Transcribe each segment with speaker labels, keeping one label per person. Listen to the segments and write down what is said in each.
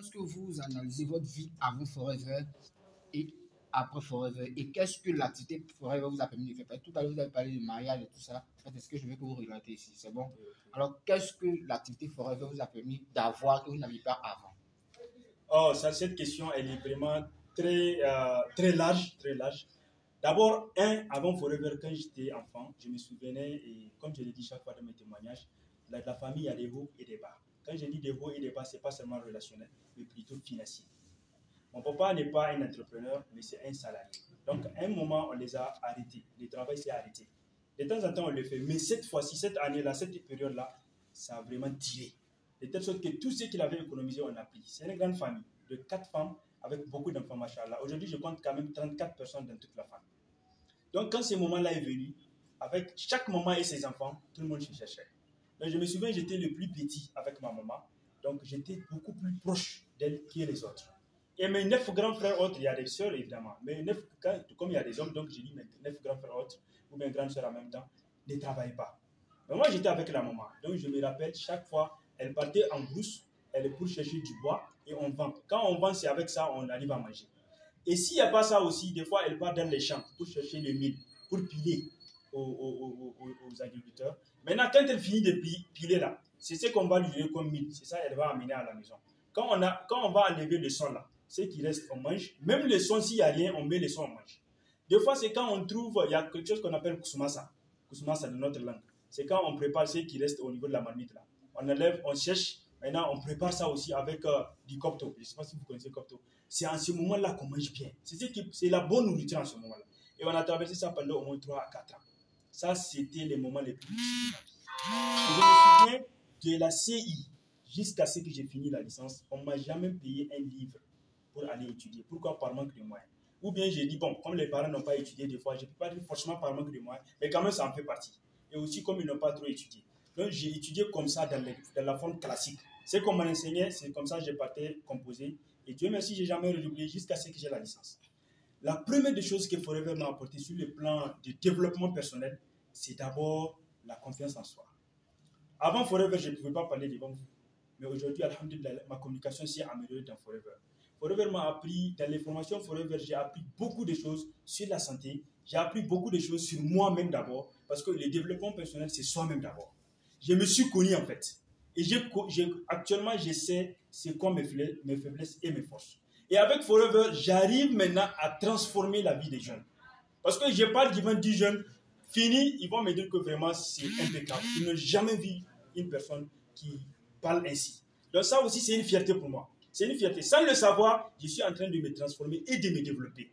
Speaker 1: est-ce que vous analysez votre vie avant Forever et après Forever? Et qu'est-ce que l'activité Forever vous a permis de faire? Tout à l'heure, vous avez parlé de mariage et tout ça. En fait, est-ce que je veux que vous relatez ici? C'est bon? Alors, qu'est-ce que l'activité Forever vous a permis d'avoir que vous n'aviez pas avant?
Speaker 2: Oh, ça, cette question, elle est vraiment très large, très large. D'abord, avant Forever, quand j'étais enfant, je me souvenais, et comme je l'ai dit chaque fois dans mes témoignages, la famille, il y a des hauts et des bas. Quand je dis des hauts et des bas, ce n'est pas seulement relationnel, mais plutôt financier. Mon papa n'est pas un entrepreneur, mais c'est un salarié. Donc, à un moment, on les a arrêtés. Le travail s'est arrêté. De temps en temps, on le fait. Mais cette fois-ci, cette année-là, cette période-là, ça a vraiment tiré. De telle sorte que tout ce qu'il avait économisé, on a pris. C'est une grande famille de 4 femmes avec beaucoup d'enfants, machallah. Aujourd'hui, je compte quand même 34 personnes dans toute la famille. Donc, quand ce moment-là est venu, avec chaque maman et ses enfants, tout le monde se cherchait. Donc, je me souviens, j'étais le plus petit avec ma maman. Donc, j'étais beaucoup plus proche d'elle que les autres. Et mes 9 grands frères autres, il y a des sœurs évidemment, mais comme il y a des hommes, donc j'ai dit mes 9 grands frères autres ou mes grandes sœurs en même temps, ne travaillent pas. Mais moi j'étais avec la maman, donc je me rappelle, chaque fois, elle partait en brousse, elle est pour chercher du bois et on vend. Quand on vend, c'est avec ça on arrive à manger. Et s'il n'y a pas ça aussi, des fois elle part dans les champs pour chercher le mil, pour piler aux agriculteurs. Maintenant, quand elle finit de piler là, c'est ce qu'on va lui donner comme mil, c'est ça qu'elle va amener à la maison. Quand on va enlever le son là, ce qui reste, on mange. Même le son, s'il n'y a rien, on met le son, on mange. Des fois, c'est quand on trouve, il y a quelque chose qu'on appelle kusumasa. Kusumasa de notre langue. C'est quand on prépare ce qui reste au niveau de la marmite là. On enlève, on cherche. Maintenant, on prépare ça aussi avec du copto. Je ne sais pas si vous connaissez copto. C'est en ce moment-là qu'on mange bien. C'est la bonne nourriture en ce moment-là. Et on a traversé ça pendant au moins 3 à 4 ans. Ça, c'était les moments les plus difficiles. Et je me souviens de la CI jusqu'à ce que j'ai fini la licence. On ne m'a jamais payé un livre pour aller étudier. Pourquoi? Par manque de moyens. Ou bien j'ai dit, bon, comme les parents n'ont pas étudié des fois, je ne peux pas dire forcément par manque de moyens, mais quand même ça en fait partie. Et aussi comme ils n'ont pas trop étudié. Donc j'ai étudié comme ça dans la forme classique. Ce qu'on m'a enseigné, c'est comme ça que j'ai parté composer. Et Dieu merci, je n'ai jamais redoublé jusqu'à ce que j'ai la licence. La première des choses que Forever m'a apporté sur le plan de développement personnel, c'est d'abord la confiance en soi. Avant Forever, je ne pouvais pas parler devant vous. Mais aujourd'hui, alhamdulillah, ma communication s'est améliorée dans Forever. Forever m'a appris, dans les formations Forever, j'ai appris beaucoup de choses sur la santé. J'ai appris beaucoup de choses sur moi-même d'abord. Parce que le développement personnel, c'est soi-même d'abord. Je me suis connu en fait. Et actuellement, je sais c'est quoi mes faiblesses et mes forces. Et avec Forever, j'arrive maintenant à transformer la vie des jeunes. Parce que je parle devant 10 jeunes, fini, ils vont me dire que vraiment c'est impeccable. Ils n'ont jamais vu une personne qui parle ainsi. Donc ça aussi, c'est une fierté pour moi. C'est une fierté. Sans le savoir, je suis en train de me transformer et de me développer.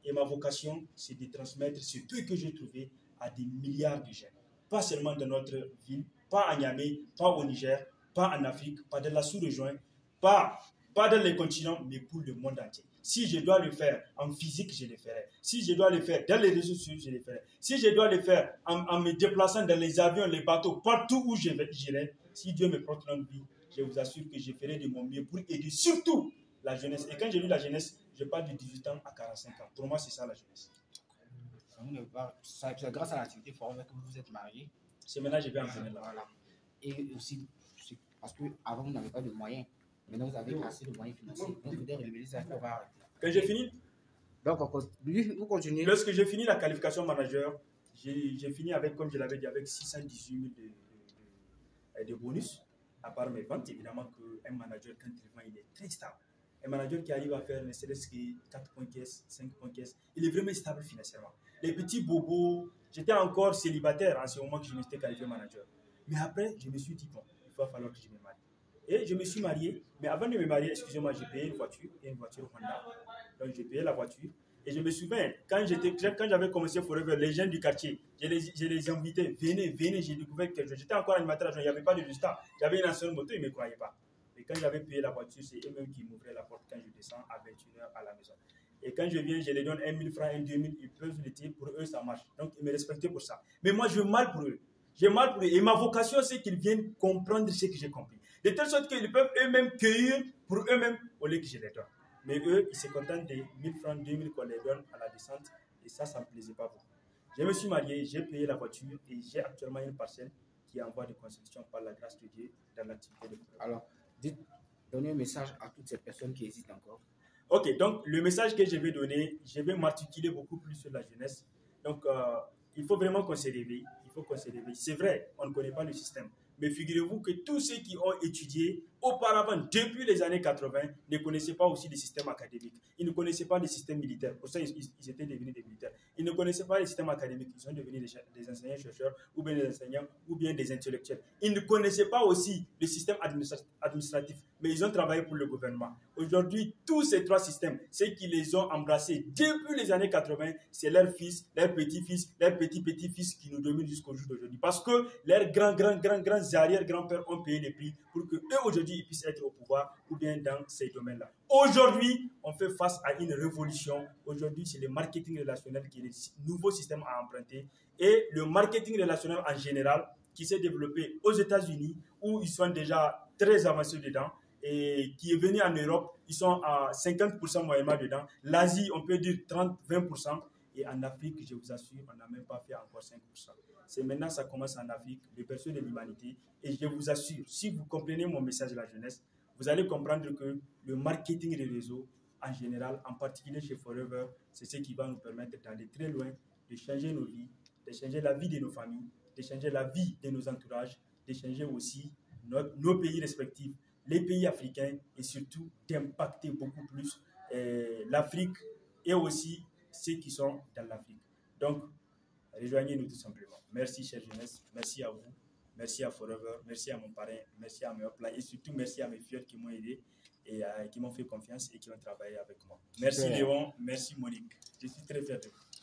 Speaker 2: Et ma vocation, c'est de transmettre ce truc que j'ai trouvé à des milliards de jeunes. Pas seulement dans notre ville, pas à Niamey, pas au Niger, pas en Afrique, pas dans la sous-région, pas dans les continents, mais pour le monde entier. Si je dois le faire en physique, je le ferai. Si je dois le faire dans les réseaux sociaux, je le ferai. Si je dois le faire en me déplaçant dans les avions, les bateaux, partout où j'irai, si Dieu me porte longue vie, je vous assure que je ferai de mon mieux pour aider surtout la jeunesse. Et quand je dis la jeunesse, je parle de 18 ans à 45 ans. Pour moi, c'est ça la jeunesse.
Speaker 1: C'est grâce à l'activité Forever que vous vous êtes marié.
Speaker 2: C'est maintenant que je vais en venir là.
Speaker 1: Voilà. Et aussi, parce qu'avant, vous n'avez pas de moyens. Maintenant, vous avez assez de moyens financiers. Donc, vous devez relever ça, on va arrêter.
Speaker 2: Quand j'ai fini,
Speaker 1: donc, vous continuez.
Speaker 2: Lorsque j'ai fini la qualification manager, j'ai fini avec, comme je l'avais dit, avec 618 000 de bonus, à part mes ventes. Évidemment qu'un manager, quand il vend, il est très stable. Un manager qui arrive à faire ne serait-ce que 4 points caisse, 5 points caisse, il est vraiment stable financièrement. Les petits bobos, j'étais encore célibataire en ce moment que je m'étais qualifié manager. Mais après, je me suis dit, bon, il va falloir que je me marie. Et je me suis marié, mais avant de me marier, excusez-moi, j'ai payé une voiture Honda. Donc j'ai payé la voiture. Et je me souviens, quand j'avais commencé Forever, les jeunes du quartier, je les invitais, venez, j'ai découvert quelque chose. J'étais encore animateur, il n'y avait pas de résultat. J'avais une ancienne moto, ils ne me croyaient pas. Et quand j'avais payé la voiture, c'est eux-mêmes qui m'ouvraient la porte quand je descends à 21h à la maison. Et quand je viens, je les donne 1 000 francs, 1 2 000, ils peuvent l'été, pour eux ça marche. Donc ils me respectaient pour ça. Mais moi, je veux mal pour eux. J'ai mal pour eux. Et ma vocation, c'est qu'ils viennent comprendre ce que j'ai compris. De telle sorte qu'ils peuvent eux-mêmes cueillir pour eux-mêmes au lieu que je les donne. Mais eux, ils se contentent des 1 000 francs, 2 000 qu'on les donne à la descente. Et ça ne me plaisait pas beaucoup. Je me suis marié, j'ai payé la voiture et j'ai actuellement une parcelle qui est en voie de construction par la grâce de Dieu dans l'activité de Forever.
Speaker 1: Alors, dites, donner un message à toutes ces personnes qui hésitent encore.
Speaker 2: Ok, donc le message que je vais donner, je vais m'articuler beaucoup plus sur la jeunesse. Donc, il faut vraiment qu'on se réveille. Il faut qu'on se réveille. C'est vrai, on ne connaît pas le système. Mais figurez-vous que tous ceux qui ont étudié auparavant, depuis les années 80, ne connaissaient pas aussi le système académique. Ils ne connaissaient pas le système militaire. Pour ça, ils étaient devenus des militaires. Ils ne connaissaient pas le système académique. Ils sont devenus des enseignants-chercheurs, ou bien des enseignants, ou bien des intellectuels. Ils ne connaissaient pas aussi le système administratif, mais ils ont travaillé pour le gouvernement. Aujourd'hui, tous ces trois systèmes, ceux qui les ont embrassés depuis les années 80, c'est leurs fils, leurs petits-fils, leurs petits-petits-fils qui nous dominent jusqu'au jour d'aujourd'hui. Parce que leurs grands arrière-grands-pères ont payé les prix pour que eux aujourd'hui ils puissent être au pouvoir ou bien dans ces domaines-là. Aujourd'hui, on fait face à une révolution. Aujourd'hui, c'est le marketing relationnel qui est le nouveau système à emprunter. Et le marketing relationnel en général, qui s'est développé aux États-Unis, où ils sont déjà très avancés dedans, et qui est venu en Europe, ils sont à 50% moyennement dedans. L'Asie, on peut dire 30-20%. Et en Afrique, je vous assure, on n'a même pas fait encore 5%. C'est maintenant ça commence en Afrique, le berceau de l'humanité. Et je vous assure, si vous comprenez mon message à la jeunesse, vous allez comprendre que le marketing des réseaux, en général, en particulier chez Forever, c'est ce qui va nous permettre d'aller très loin, de changer nos vies, de changer la vie de nos familles, de changer la vie de nos entourages, de changer aussi nos pays respectifs, les pays africains, et surtout d'impacter beaucoup plus l'Afrique et aussi ceux qui sont dans l'Afrique. Donc, rejoignez-nous tout simplement. Merci, chère jeunesse. Merci à vous. Merci à Forever. Merci à mon parrain. Merci à mes plans. Et surtout, merci à mes filles qui m'ont aidé et qui m'ont fait confiance et qui ont travaillé avec moi. Merci, Léon. Merci, Monique. Je suis très fier de vous.